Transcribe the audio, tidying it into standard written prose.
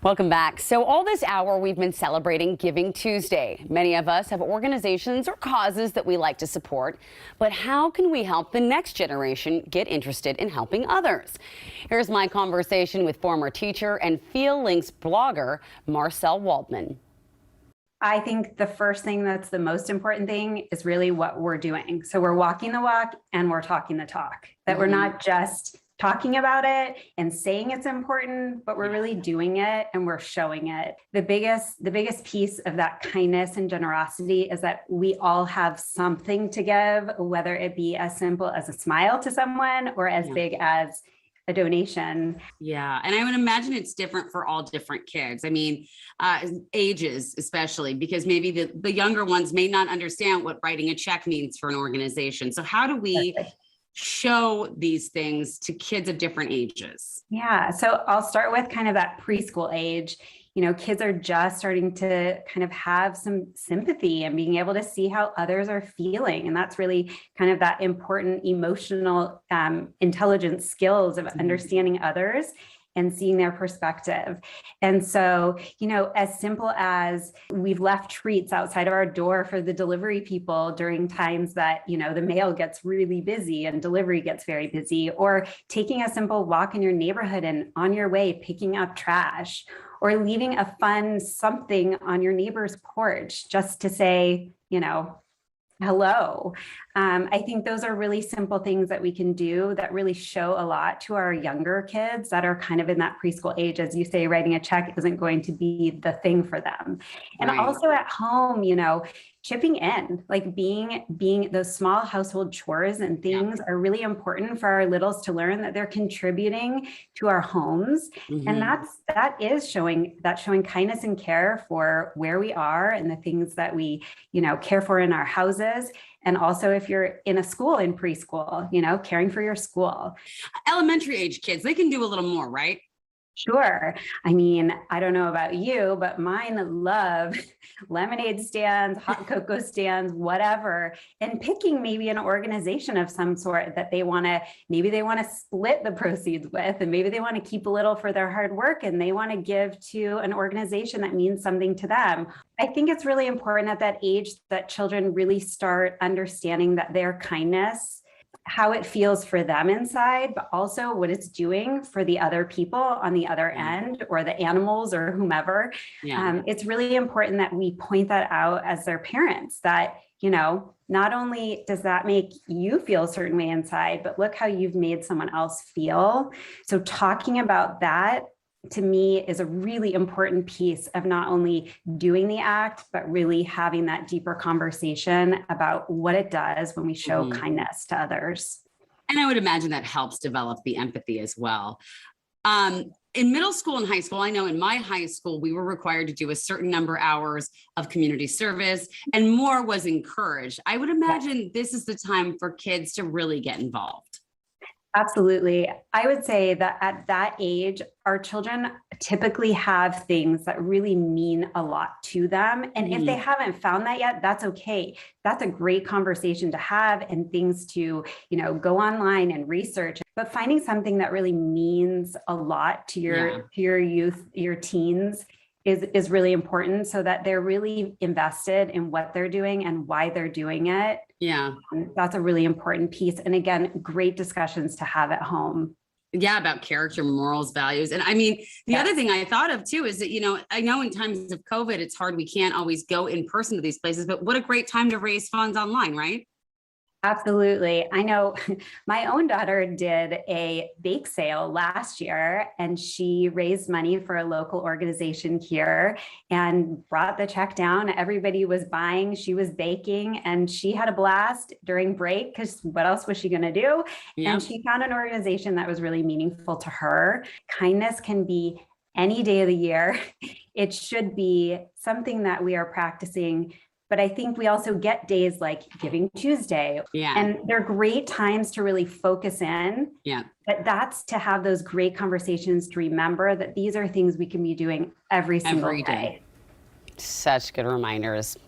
Welcome back. So all this hour we've been celebrating Giving Tuesday. Many of us have organizations or causes that we like to support, but how can we help the next generation get interested in helping others? Here's my conversation with former teacher and FeelLinks blogger Marcelle Waldman. I think the first thing that's the most important thing is really what we're doing. So we're walking the walk and we're talking the talk, that we're not just talking about it and saying it's important, but we're really doing it and we're showing it. The biggest piece of that kindness and generosity is that we all have something to give, whether it be as simple as a smile to someone or as big as a donation. Yeah. And I would imagine it's different for all different kids. I mean, ages, especially because maybe the younger ones may not understand what writing a check means for an organization. So how do we show these things to kids of different ages? Yeah. So I'll start with kind of that preschool age. You know, kids are just starting to kind of have some sympathy and being able to see how others are feeling. And that's really kind of that important emotional intelligence skills of understanding others and seeing their perspective. And so, you know, as simple as we've left treats outside of our door for the delivery people during times that, you know, the mail gets really busy and delivery gets very busy, or taking a simple walk in your neighborhood and on your way picking up trash, or leaving a fun something on your neighbor's porch just to say, you know, hello. I think those are really simple things that we can do that really show a lot to our younger kids that are kind of in that preschool age. As you say, writing a check isn't going to be the thing for them. And also at home, you know, chipping in, like being those small household chores and things are really important for our littles to learn that they're contributing to our homes. And that is showing kindness and care for where we are and the things that we, you know, care for in our houses. And also if you're in a school in preschool, you know, caring for your school. Elementary age kids, they can do a little more, right? Sure. I mean, I don't know about you, but mine love lemonade stands, hot cocoa stands, whatever, and picking maybe an organization of some sort that maybe they want to split the proceeds with, and maybe they want to keep a little for their hard work and they want to give to an organization that means something to them. I think it's really important at that age that children really start understanding that their kindness, how it feels for them inside, but also what it's doing for the other people on the other end, or the animals or whomever. It's really important that we point that out as their parents, that, you know, not only does that make you feel a certain way inside, but look how you've made someone else feel. So talking about that, to me, is a really important piece of not only doing the act, but really having that deeper conversation about what it does when we show kindness to others. And I would imagine that helps develop the empathy as well. In middle school and high school, I know in my high school, we were required to do a certain number of hours of community service, and more was encouraged. I would imagine this is the time for kids to really get involved. Absolutely. I would say that at that age, our children typically have things that really mean a lot to them. And if they haven't found that yet, that's okay. That's a great conversation to have and things to, you know, go online and research. But finding something that really means a lot to your youth, your teens, is really important, so that they're really invested in what they're doing and why they're doing it. Yeah. That's a really important piece. And again, great discussions to have at home. Yeah, about character, morals, values. And I mean, the other thing I thought of too is that, you know, I know in times of COVID, it's hard. We can't always go in person to these places, but what a great time to raise funds online, right? Absolutely. I know my own daughter did a bake sale last year, and she raised money for a local organization here and brought the check down. Everybody was buying, she was baking, and she had a blast during break because what else was she going to do? And she found an organization that was really meaningful to her. Kindness can be any day of the year. It should be something that we are practicing. But I think we also get days like Giving Tuesday, and they're great times to really focus in. But that's to have those great conversations, to remember that these are things we can be doing every single day. Such good reminders.